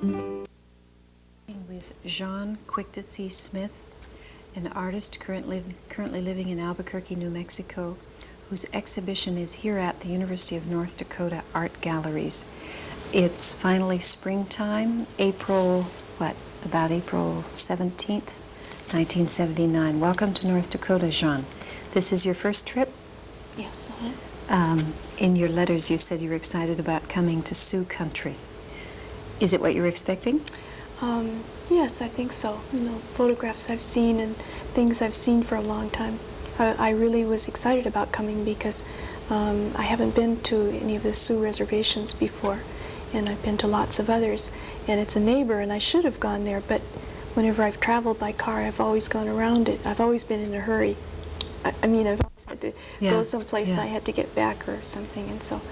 With Jaune Smith, an artist currently living in Albuquerque, New Mexico, whose exhibition is here at the University of North Dakota Art Galleries. It's finally springtime, April 17th, 1979. Welcome to North Dakota, Jaune. This is your first trip? Yes. In your letters you said you were excited about coming to Sioux country. Is it what you were expecting? Yes, I think so. You know, photographs I've seen and things I've seen for a long time. I really was excited about coming because I haven't been to any of the Sioux reservations before, and I've been to lots of others. And it's a neighbor, and I should have gone there, but whenever I've traveled by car, I've always gone around it. I've always been in a hurry. I mean, I've always had to go someplace and I had to get back or something, and so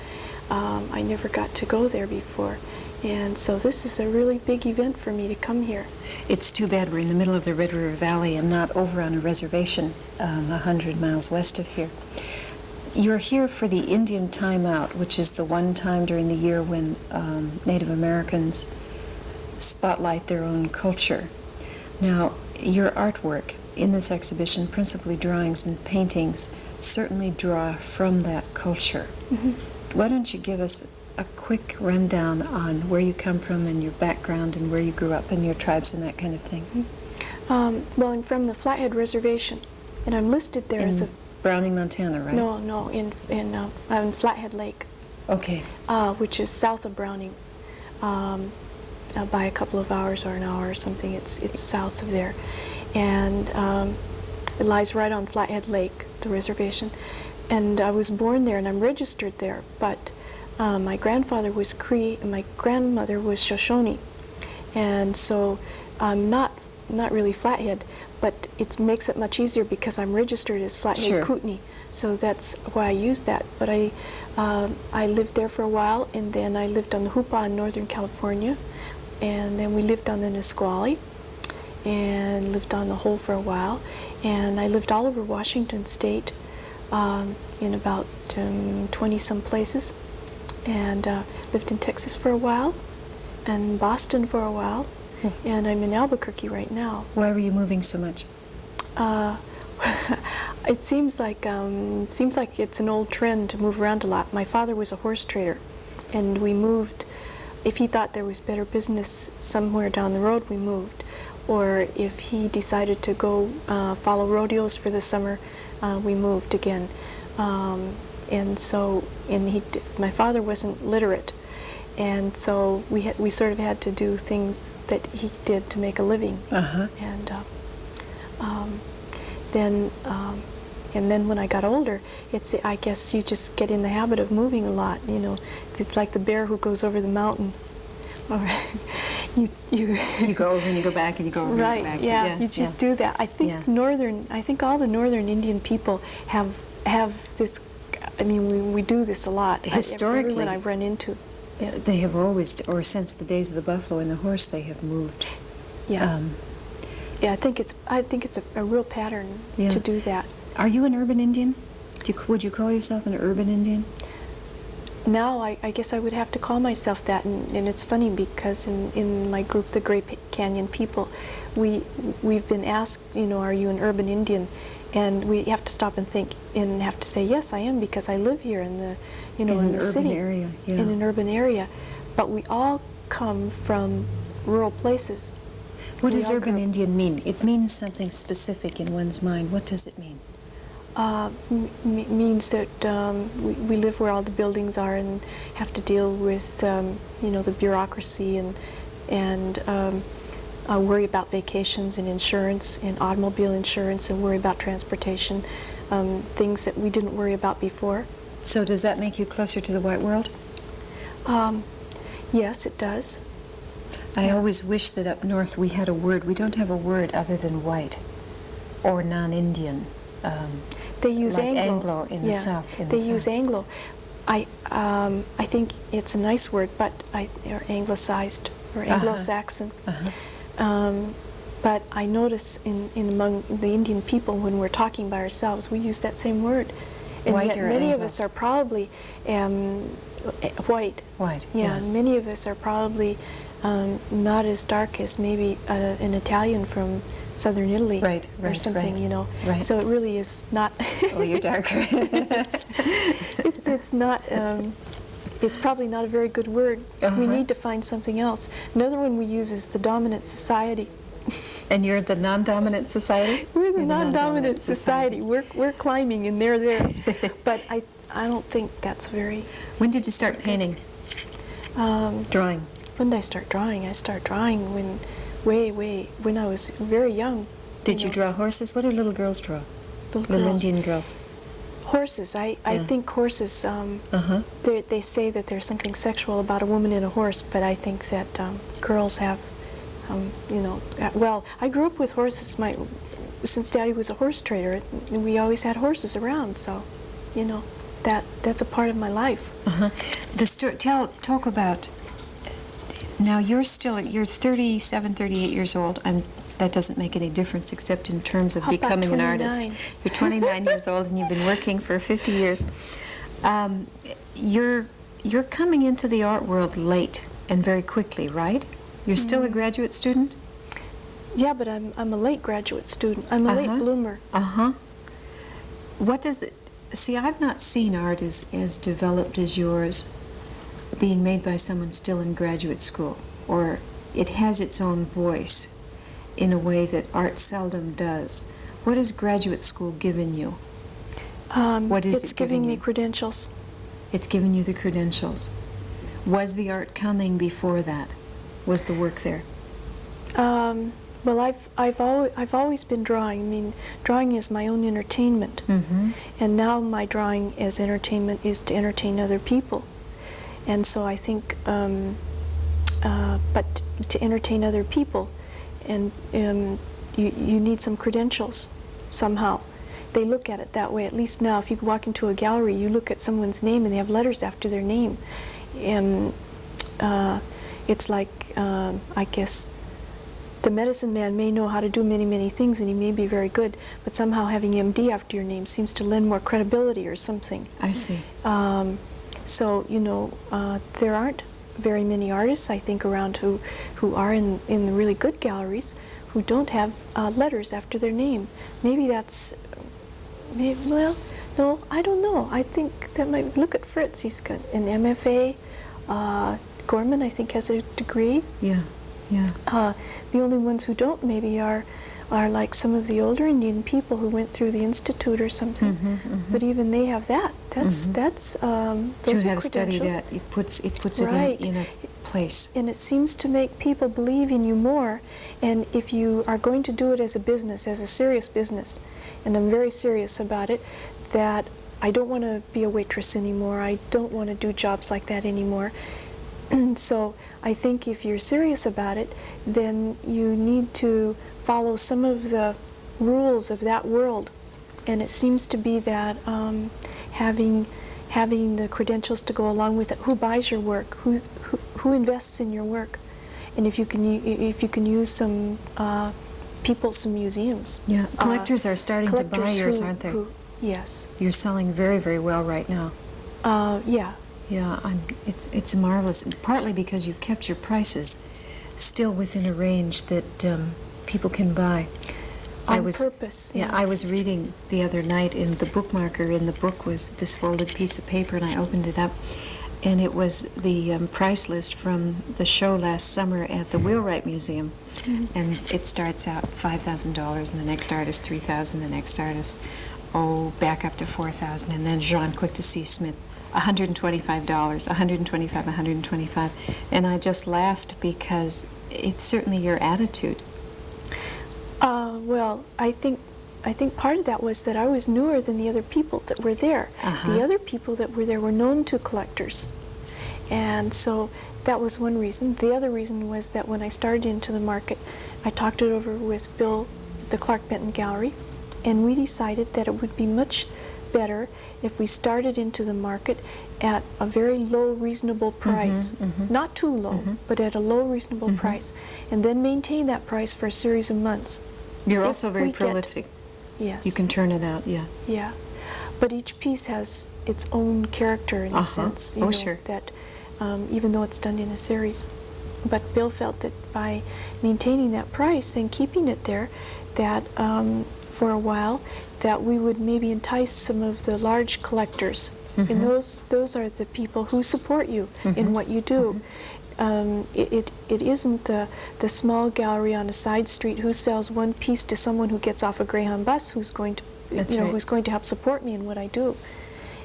I never got to go there before. And so this is a really big event for me to come here. It's too bad we're in the middle of the Red River Valley and not over on a reservation 100 miles west of here. You're here for the Indian Time Out, which is the one time during the year when Native Americans spotlight their own culture. Now, your artwork in this exhibition, principally drawings and paintings, certainly draw from that culture. Mm-hmm. Why don't you give us a quick rundown on where you come from and your background and where you grew up and your tribes and that kind of thing? Well, I'm from the Flathead Reservation, and I'm listed there as a... Browning, Montana, right? No, in Flathead Lake. Okay. Which is south of Browning, by a couple of hours or an hour or something. It's south of there, and it lies right on Flathead Lake, the reservation. And I was born there, and I'm registered there, but my grandfather was Cree, and my grandmother was Shoshone, and so I'm not really Flathead, but it makes it much easier because I'm registered as Flathead Kootenai, so that's why I use that. But I lived there for a while, and then I lived on the Hoopa in Northern California, and then we lived on the Nisqually, and lived on the Hole for a while, and I lived all over Washington State in about 20-some places. And lived in Texas for a while, and Boston for a while, and I'm in Albuquerque right now. Why were you moving so much? It seems like it's an old trend to move around a lot. My father was a horse trader, and we moved. If he thought there was better business somewhere down the road, we moved. Or if he decided to go follow rodeos for the summer, we moved again. And so, my father wasn't literate, and so we sort of had to do things that he did to make a living. And then when I got older, I guess you just get in the habit of moving a lot. You know, it's like the bear who goes over the mountain. Or you go over and you go back and you go over and back. Yeah, you just do that. I think I think all the northern Indian people have this. I mean, we do this a lot. Historically, everyone I've run into. Yeah. They have always, or since the days of the buffalo and the horse, they have moved. Yeah. Yeah, I think it's a real pattern to do that. Are you an urban Indian? Would you call yourself an urban Indian? Now, I guess I would have to call myself that, and it's funny because in my group, the Great Canyon people, we've been asked, are you an urban Indian? And we have to stop and think and have to say, yes, I am, because I live here in the, in the city, area, in an urban area. But we all come from rural places. What does urban Indian mean? It means something specific in one's mind. What does it mean? Means that we live where all the buildings are and have to deal with, the bureaucracy and worry about vacations and insurance and automobile insurance and worry about transportation, things that we didn't worry about before. So does that make you closer to the white world? Yes, it does. I always wish that up north we had a word. We don't have a word other than white or non-Indian. They use like Anglo in the south. They use Anglo. I think it's a nice word, but or anglicized or Anglo-Saxon. But I notice in among the Indian people, when we're talking by ourselves, we use that same word. And White yet or many Anglo? of us are probably white. White. Yeah, and many of us are probably not as dark as maybe an Italian from southern Italy or something, you know. Right. So it really is not. Oh, you're darker. It's not. It's probably not a very good word. We need to find something else. Another one we use is the dominant society. And you're the non-dominant society? We're the non-dominant society. We're climbing and they're there. But I don't think that's very. When did you start painting? Drawing? When did I start drawing? I started drawing when I was very young. Did you draw horses? What do little girls draw? Little Indian girls. Horses. I think horses, they say that there's something sexual about a woman in a horse, but I think that girls have, you know, well, I grew up with horses. Since Daddy was a horse trader, we always had horses around, so, you know, that's a part of my life. Talk about, now you're 37, 38 years old. That doesn't make any difference except in terms of becoming an artist. You're 29 years old and you've been working for 50 years. You're coming into the art world late and very quickly, right? You're still a graduate student? Yeah, but I'm a late graduate student. I'm a late bloomer. What does it... See, I've not seen art as developed as yours being made by someone still in graduate school, or it has its own voice in a way that art seldom does. What has graduate school given you? What is it's it giving me you? credentials. It's giving you the credentials. Was the art coming before that? Was the work there? Well, I've always been drawing. I mean, drawing is my own entertainment, and now my drawing as entertainment is to entertain other people. And so I think, but to entertain other people, and you need some credentials somehow. They look at it that way. At least now, if you walk into a gallery, you look at someone's name and they have letters after their name. And it's like, I guess, the medicine man may know how to do many, many things and he may be very good, but somehow having MD after your name seems to lend more credibility or something. I see. So, you know, there aren't very many artists, I think, around who are in the really good galleries who don't have letters after their name. Maybe that's, well, no, I don't know. I think that might, look at Fritz, he's got an MFA. Gorman, I think, has a degree. Yeah, yeah. The only ones who don't maybe are like some of the older Indian people who went through the institute or something. But even they have that. That's those to are have studied credentials. that, it puts Right. it in a place. And it seems to make people believe in you more. And if you are going to do it as a business, as a serious business, and I'm very serious about it, that I don't want to be a waitress anymore. I don't want to do jobs like that anymore. So I think if you're serious about it, then you need to follow some of the rules of that world. And it seems to be that having the credentials to go along with it, who buys your work, who invests in your work, and if you can use some people, some museums. Yeah, collectors are starting to buy yours, aren't they? Yes. You're selling very, very well right now. Yeah. Yeah, it's marvelous, partly because you've kept your prices still within a range that people can buy. On purpose. Yeah, I was reading the other night, and the bookmarker in the book was this folded piece of paper, and I opened it up, and it was the price list from the show last summer at the Wheelwright Museum. And it starts out $5,000, and the next artist $3,000, the next artist, back up to $4,000, and then Jaune Quick to See Smith, $125, $125. And I just laughed because it's certainly your attitude. Well, I think part of that was that I was newer than the other people that were there. The other people that were there were known to collectors. And so that was one reason. The other reason was that when I started into the market, I talked it over with Bill at the Clark Benton Gallery, and we decided that it would be much better if we started into the market at a very low, reasonable price. Not too low, but at a low, reasonable price, and then maintain that price for a series of months. You're also very prolific. Yes. You can turn it out, yeah. Yeah. But each piece has its own character in a sense, you know, sure. that even though it's done in a series. but Bill felt that by maintaining that price and keeping it there, that for a while, that we would maybe entice some of the large collectors. And those are the people who support you in what you do. It isn't the small gallery on a side street who sells one piece to someone who gets off a Greyhound bus who's going to who's going to help support me in what I do.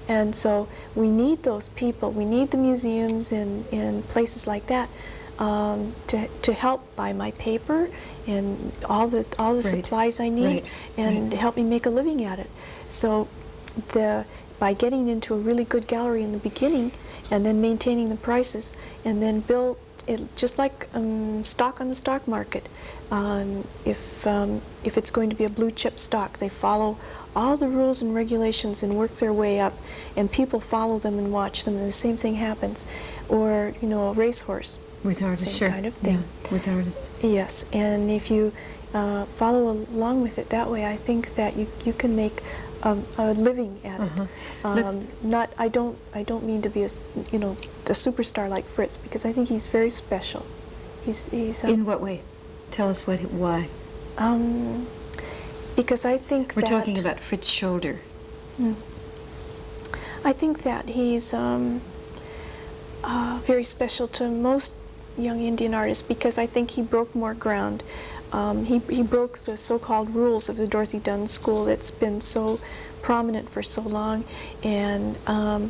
And so we need those people. We need the museums and places like that to help buy my paper and all the supplies I need and help me make a living at it. So by getting into a really good gallery in the beginning and then maintaining the prices and then build it just like stock on the stock market. If it's going to be a blue chip stock, they follow all the rules and regulations and work their way up, and people follow them and watch them, and the same thing happens. Or, you know, a racehorse. With artists, same kind of thing. Yeah, with artists. Yes, and if you follow along with it that way, I think that you can make a living at it. I don't mean to be a superstar like Fritz, because I think he's very special. He's in what way? Tell us why. Because I think we're talking about Fritz Shoulder. I think that he's very special to most young Indian artists, because I think he broke more ground. He broke the so-called rules of the Dorothy Dunn School that's been so prominent for so long, and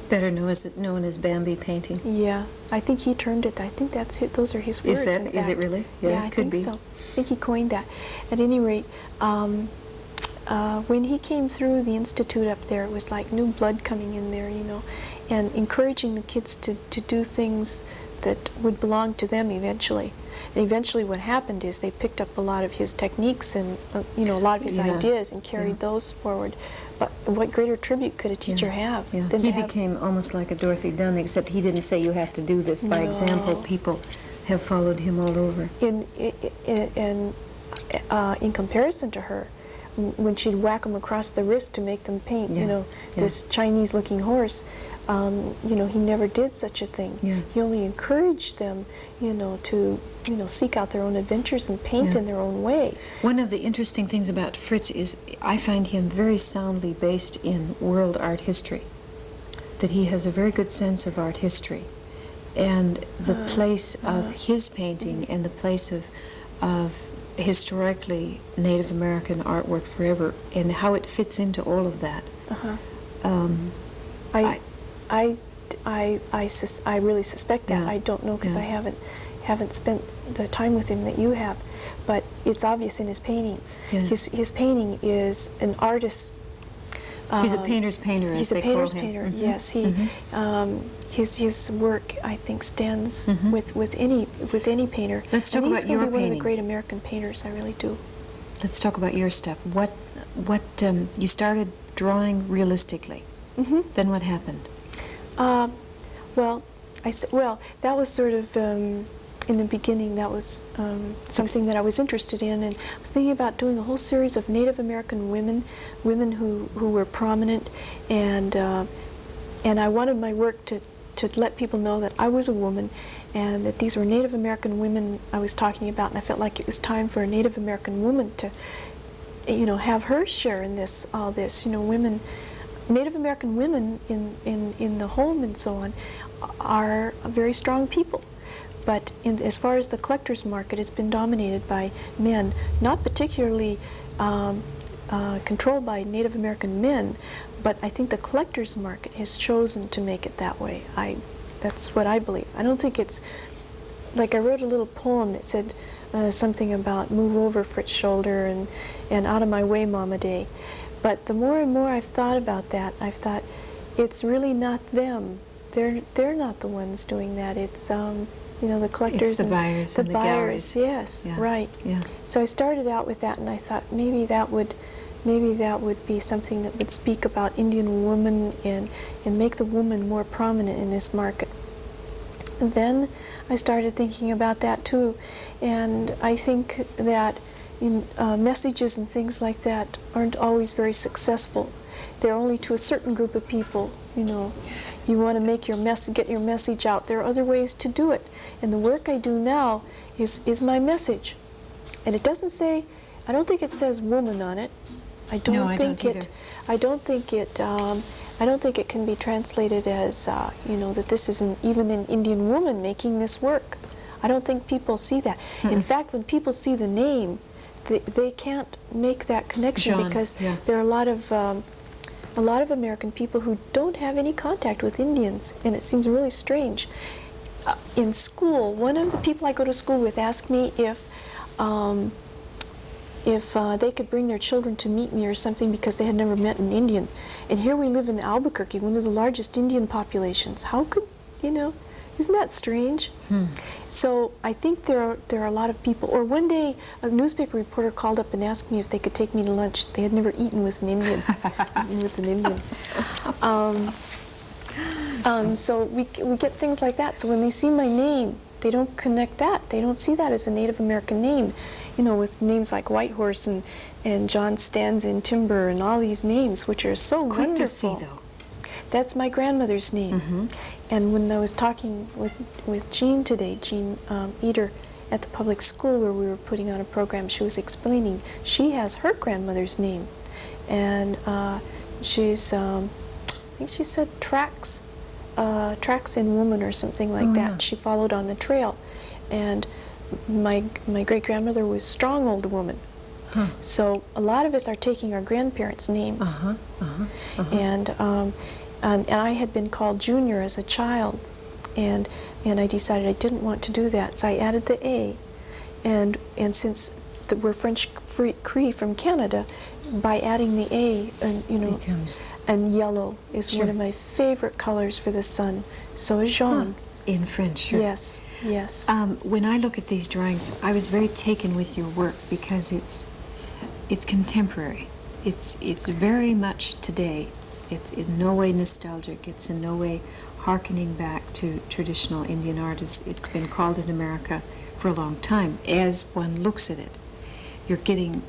better known as Bambi painting. Yeah, I think he termed it. I think that's it. Those are his words. Is it really? Yeah, I could think be. so. I think he coined that. At any rate, when he came through the institute up there, it was like new blood coming in there, you know, and encouraging the kids to do things that would belong to them eventually. And eventually what happened is they picked up a lot of his techniques and, a lot of his ideas and carried those forward. But what greater tribute could a teacher have? Than he became almost like a Dorothy Dunn, except he didn't say you have to do this. By example, people have followed him all over. In comparison to her, when she'd whack them across the wrist to make them paint, this Chinese-looking horse, he never did such a thing. He only encouraged them, to seek out their own adventures and paint in their own way. One of the interesting things about Fritz is I find him very soundly based in world art history, that he has a very good sense of art history, and the place of his painting and the place of historically Native American artwork forever, and how it fits into all of that. I really suspect that. I don't know, because I haven't spent the time with him that you have, but it's obvious in his painting. His painting is an artist. He's a painter's painter, as they call him. He's a painter's painter. Yes, his work, I think, stands with any painter. Let's talk about your painting. He's going to be one of the great American painters. I really do. Let's talk about your stuff. What you started drawing realistically. Then what happened? Well, that was sort of in the beginning. That was something that I was interested in, and I was thinking about doing a whole series of Native American women who were prominent, and I wanted my work to let people know that I was a woman, and that these were Native American women I was talking about, and I felt like it was time for a Native American woman to, have her share in all this. Women. Native American women in the home and so on are very strong people, but as far as the collector's market, it's been dominated by men, not particularly controlled by Native American men, but I think the collector's market has chosen to make it that way. That's what I believe. I don't think it's like I wrote a little poem that said something about "move over, Fritz Shoulder," and "out of my way, Mama Day." But the more and more I've thought about that, I've thought it's really not them. They're not the ones doing that. It's the collectors, it's the buyers and the buyers. galleries. Yes, right. Yeah. So I started out with that, and I thought maybe that would be something that would speak about Indian woman and make the woman more prominent in this market. And then I started thinking about that too, and I think that messages and things like that aren't always very successful. they're only to a certain group of people. You know, you want to make your get your message out. There are other ways to do it, and the work I do now is my message. And it doesn't say, I don't think it says woman on it. I don't think it. I don't think it. I don't think it can be translated as you know, that this is even an Indian woman making this work. I don't think people see that. In fact, when people see the name, they can't make that connection Jaune, because yeah. there are a lot of American people who don't have any contact with Indians, and it seems really strange. In school, one of the people I go to school with asked me if they could bring their children to meet me or something because they had never met an Indian. And here we live in Albuquerque, one of the largest Indian populations. How could, you know, isn't that strange? So I think there are a lot of people. Or one day, a newspaper reporter called up and asked me if they could take me to lunch. They had never eaten with an Indian. So we get things like that. So when they see my name, they don't connect that. They don't see that as a Native American name. You know, with names like Whitehorse and John Stands in Timber and all these names, which are so Quick wonderful. to see, though. That's my grandmother's name. And when I was talking with Jean today, Jean Eater, at the public school where we were putting on a program, she was explaining she has her grandmother's name. And she's, I think she said Tracks in Woman or something like that. Yeah. She followed on the trail. And my great-grandmother was Strong Old Woman. So a lot of us are taking our grandparents' names. And I had been called Junior as a child, and I decided I didn't want to do that, so I added the A. And since we're French Cree from Canada, by adding the A, and you know, and yellow is one of my favorite colors for the sun. So is Jaune. In French, sure. Yes, yes. When I look at these drawings, I was very taken with your work because it's contemporary. It's very much today. It's in no way nostalgic. It's in no way hearkening back to traditional Indian artists. It's been called in America for a long time. As one looks at it, you're getting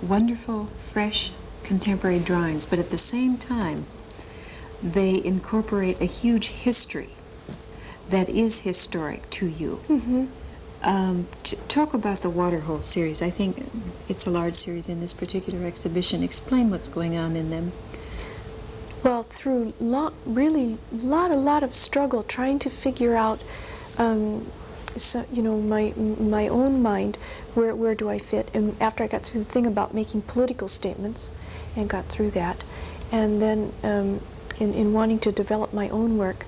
wonderful, fresh, contemporary drawings, but at the same time, they incorporate a huge history that is historic to you. Talk about the Waterhole series. I think it's a large series in this particular exhibition. Explain what's going on in them. Well, through a lot of struggle trying to figure out, so, you know, my own mind, where do I fit? And after I got through the thing about making political statements, and got through that, and then in wanting to develop my own work,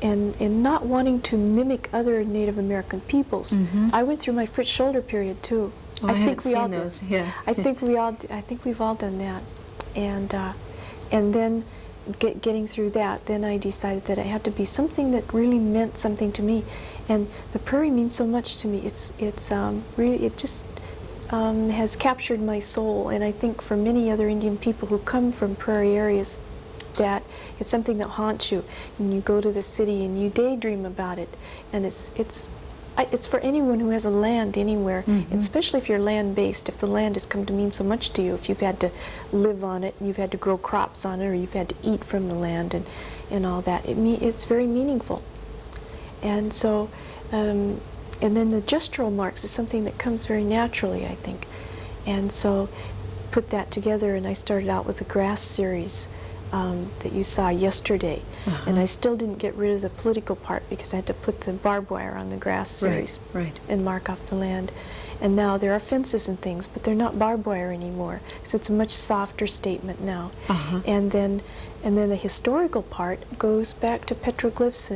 and not wanting to mimic other Native American peoples. I went through my Fritz Shoulder period too. I think we all did. Those. Yeah. I think we've all done that, and then getting through that, then I decided that it had to be something that really meant something to me, and the prairie means so much to me. It's really, it just has captured my soul, and I think for many other Indian people who come from prairie areas, that it's something that haunts you, and you go to the city and you daydream about it, and it's for anyone who has a land anywhere, especially if you're land-based, if the land has come to mean so much to you, if you've had to live on it, and you've had to grow crops on it, or you've had to eat from the land and all that, it's very meaningful. And so, and then the gestural marks is something that comes very naturally, I think. And so, put that together, and I started out with the grass series that you saw yesterday, and I still didn't get rid of the political part because I had to put the barbed wire on the grass series and mark off the land. And now there are fences and things, but they're not barbed wire anymore, so it's a much softer statement now. And then the historical part goes back to petroglyphs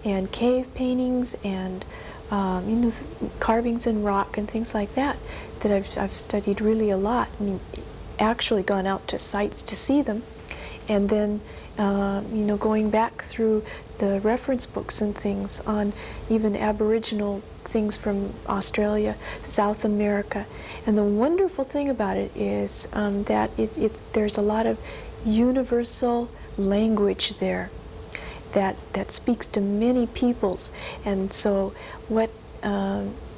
and cave paintings and you know, carvings in rock and things like that I've studied really a lot. I mean, actually gone out to sites to see them. And then, you know, going back through the reference books and things on even Aboriginal things from Australia, South America. And the wonderful thing about it is that there's a lot of universal language there that speaks to many peoples. And so what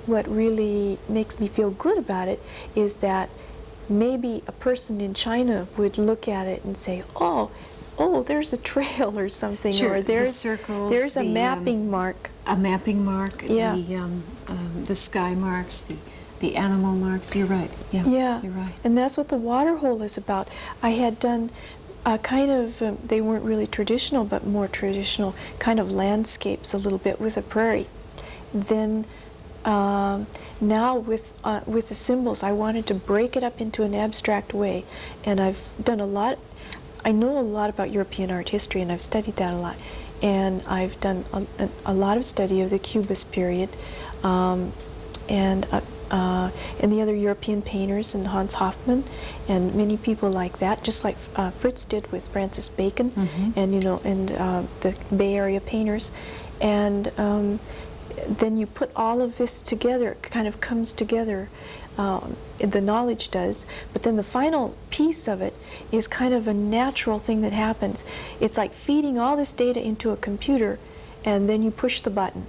really makes me feel good about it is that maybe a person in China would look at it and say, oh, there's a trail or something, Sure, or the circles, there's a mapping mark. A mapping mark, Yeah. the sky marks, the animal marks. You're right. Yeah, Yeah, you're right. and that's what the water hole is about. I had done a kind of, they weren't really traditional, but more traditional kind of landscapes a little bit with a prairie. Then now with the symbols, I wanted to break it up into an abstract way, and I've done a lot. I know a lot about European art history, and I've studied that a lot. And I've done a lot of study of the Cubist period, and the other European painters, and Hans Hofmann, and many people like that, just like Fritz did with Francis Bacon, and the Bay Area painters, and then you put all of this together. It kind of comes together. The knowledge does, but then the final piece of it is kind of a natural thing that happens. It's like feeding all this data into a computer, and then you push the button.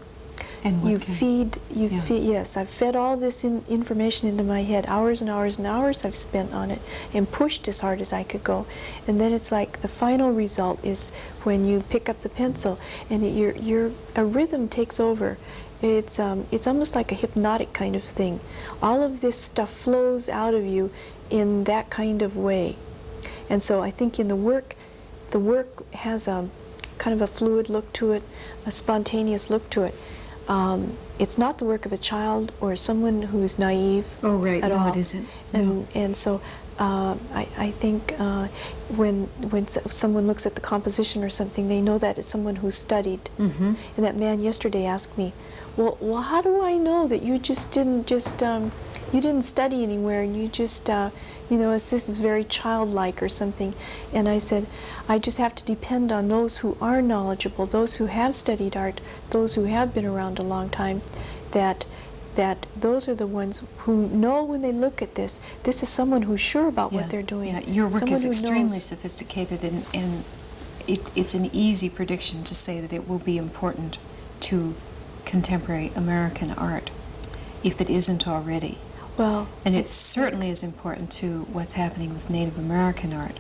And Yes, I've fed all this information into my head. Hours and hours and hours I've spent on it, and pushed as hard as I could go. And then it's like the final result is when you pick up the pencil, and a rhythm takes over. It's almost like a hypnotic kind of thing. All of this stuff flows out of you in that kind of way. And so I think in the work has a kind of a fluid look to it, a spontaneous look to it. It's not the work of a child or someone who's naive. Oh, right. At no, all. It isn't. And so I think when someone looks at the composition or something, they know that it's someone who's studied. And that man yesterday asked me, well, how do I know that you just didn't you didn't study anywhere, and you just this is very childlike or something? And I said, I just have to depend on those who are knowledgeable, those who have studied art, those who have been around a long time, that those are the ones who know when they look at this is someone who's sure about what they're doing. Yeah, your work is extremely knows. sophisticated, and it's an easy prediction to say that it will be important to contemporary American art, if it isn't already. Well, and it certainly is important to what's happening with Native American art.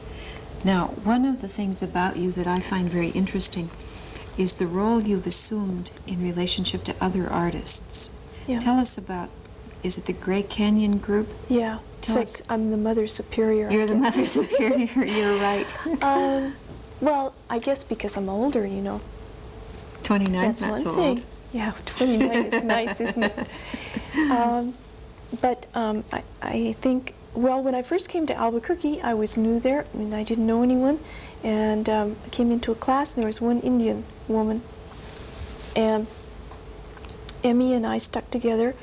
Now, one of the things about you that I find very interesting is the role you've assumed in relationship to other artists. Yeah. Tell us about, is it the Great Canyon group? Yeah. Tell us. I'm the Mother Superior. You're the Mother Superior, you're right. Well, I guess because I'm older, 29's That's not one so thing. old. Yeah, 29 is nice, isn't it? But I think, well, when I first came to Albuquerque, I was new there. I mean, I didn't know anyone. And I came into a class, and there was one Indian woman. And Emmy and I stuck together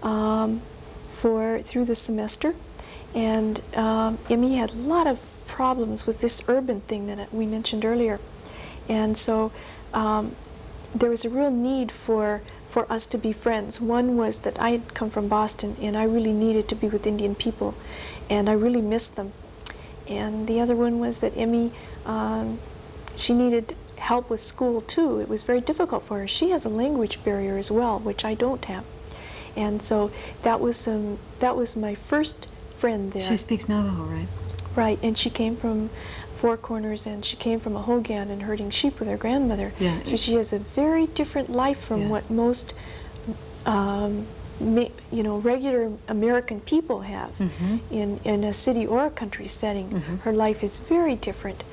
through the semester. And Emmy had a lot of problems with this urban thing that we mentioned earlier. And so there was a real need for us to be friends. One was that I had come from Boston, and I really needed to be with Indian people, and I really missed them. And the other one was that Emmy, she needed help with school too. It was very difficult for her. She has a language barrier as well, which I don't have. And so that was my first friend there. She speaks Navajo, right? Right, and she came from Four Corners, and she came from a Hogan and herding sheep with her grandmother. Yeah. So she has a very different life from what most, regular American people have in a city or a country setting. Her life is very different,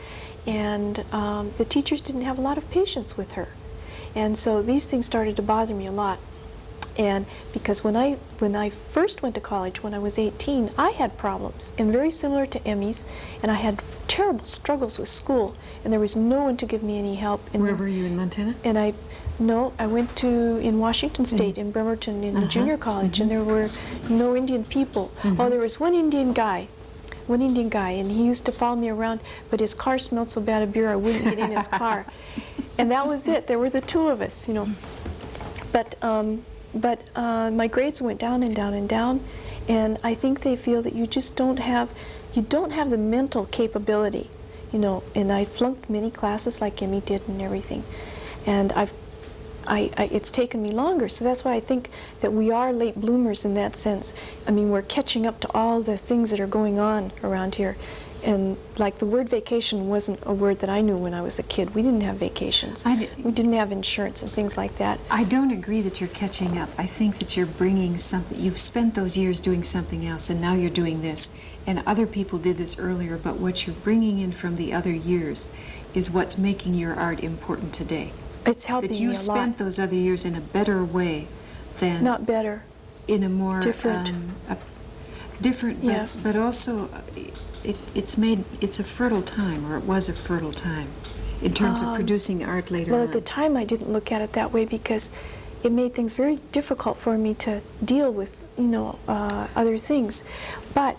and the teachers didn't have a lot of patience with her, and so these things started to bother me a lot. And because when I first went to college, when I was 18, I had problems, and very similar to Emmy's, and I had terrible struggles with school, and there was no one to give me any help. Where were you, in Montana? And I went in Washington State, in Bremerton, in the junior college, and there were no Indian people. Oh, there was one Indian guy, and he used to follow me around, but his car smelled so bad of beer I wouldn't get in his car. And that was it. There were the two of us, But my grades went down and down and down, and I think they feel that you just don't have the mental capability, and I flunked many classes like Emmy did and everything. And it's taken me longer. So that's why I think that we are late bloomers in that sense. I mean, we're catching up to all the things that are going on around here. And like the word vacation wasn't a word that I knew when I was a kid. We didn't have vacations. We didn't have insurance and things like that. I don't agree that you're catching up. I think that you're bringing something. You've spent those years doing something else, and now you're doing this. And other people did this earlier, but what you're bringing in from the other years is what's making your art important today. It's helping me a lot. That you spent those other years in a better way than... Not better. In a more... Different. Different, Yeah. but also it's a fertile time, or it was a fertile time, in terms of producing art later on. Well, at the time I didn't look at it that way because it made things very difficult for me to deal with, other things. But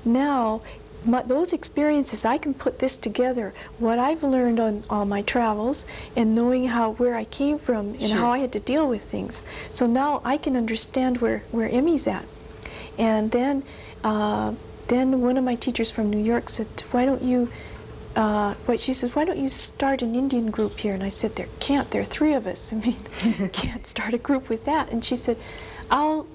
now, those experiences, I can put this together, what I've learned on all my travels, and knowing where I came from and Sure. how I had to deal with things. So now I can understand where Emmy's at. And then one of my teachers from New York said, why don't you, she says, why don't you start an Indian group here? And I said, there are 3 of us. I mean, can't start a group with that. And she said, I'll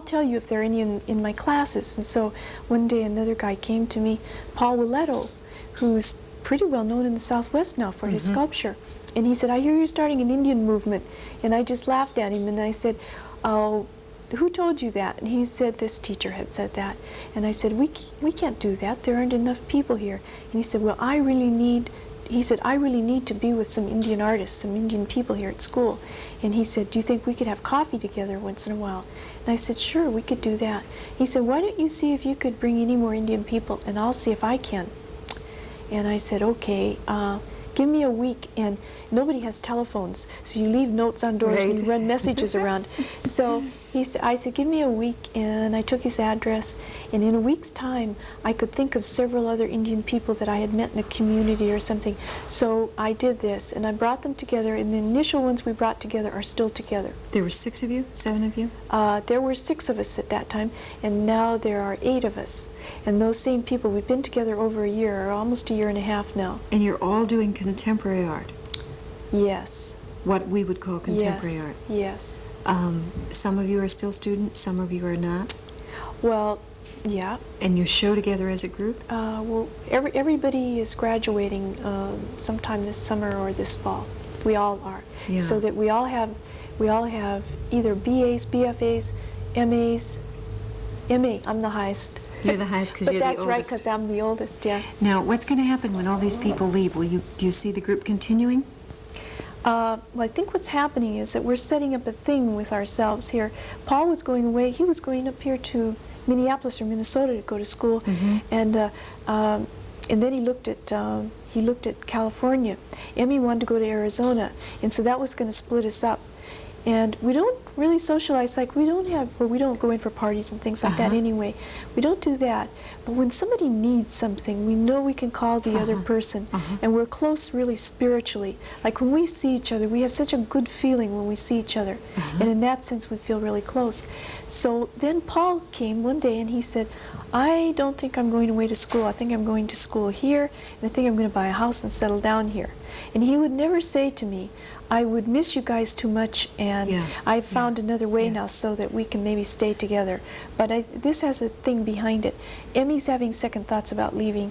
tell you if there are any in my classes. And so one day another guy came to me, Paul Willetto, who's pretty well known in the Southwest now for his sculpture. And he said, I hear you're starting an Indian movement. And I just laughed at him and I said, oh, who told you that? And he said, this teacher had said that. And I said, we can't do that. There aren't enough people here. And he said, well, I really need to be with some Indian artists, some Indian people here at school. And he said, do you think we could have coffee together once in a while? And I said, sure, we could do that. He said, why don't you see if you could bring any more Indian people, and I'll see if I can. And I said, okay, give me a week. And nobody has telephones, so you leave notes on doors and you run messages around. So I said, give me a week, and I took his address, and in a week's time, I could think of several other Indian people that I had met in the community or something. So I did this, and I brought them together, and the initial ones we brought together are still together. There were 6 of you? 7 of you? There were 6 of us at that time, and now there are 8 of us. And those same people, we've been together over a year, or almost a year and a half now. And you're all doing contemporary art? Yes. What we would call contemporary art? Yes. Some of you are still students, some of you are not? Well, yeah. And you show together as a group? Well, everybody is graduating sometime this summer or this fall. We all are. Yeah. So that we all have either BAs, BFAs, MAs. MA, I'm the highest. You're the highest because you're the oldest. But that's right, because I'm the oldest, yeah. Now, what's going to happen when all these people leave? Do you see the group continuing? Well, I think what's happening is that we're setting up a thing with ourselves here. Paul was going away. He was going up here to Minneapolis or Minnesota to go to school, and then he looked at California. Emmy wanted to go to Arizona, and so that was going to split us up. And we don't really socialize, like we don't go in for parties and things like that anyway. We don't do that. But when somebody needs something, we know we can call the other person. And we're close really spiritually. Like when we see each other, we have such a good feeling when we see each other. And in that sense, we feel really close. So then Paul came one day and he said, I don't think I'm going away to school. I think I'm going to school here, and I think I'm going to buy a house and settle down here. And he would never say to me, I would miss you guys too much, and I've found another way now so that we can maybe stay together. But this has a thing behind it. Emmy's having second thoughts about leaving,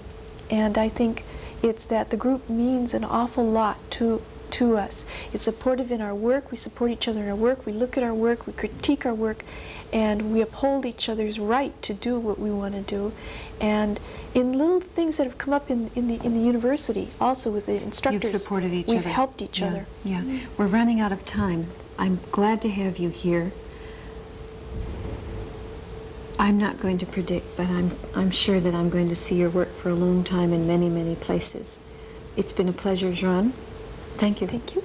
and I think it's that the group means an awful lot to us. It's supportive in our work. We support each other in our work. We look at our work. We critique our work. And we uphold each other's right to do what we want to do. And in little things that have come up in the university, also with the instructors, you've supported each other. We've helped each other. Yeah, we're running out of time. I'm glad to have you here. I'm not going to predict, but I'm sure that I'm going to see your work for a long time in many, many places. It's been a pleasure, Jaune. Thank you. Thank you.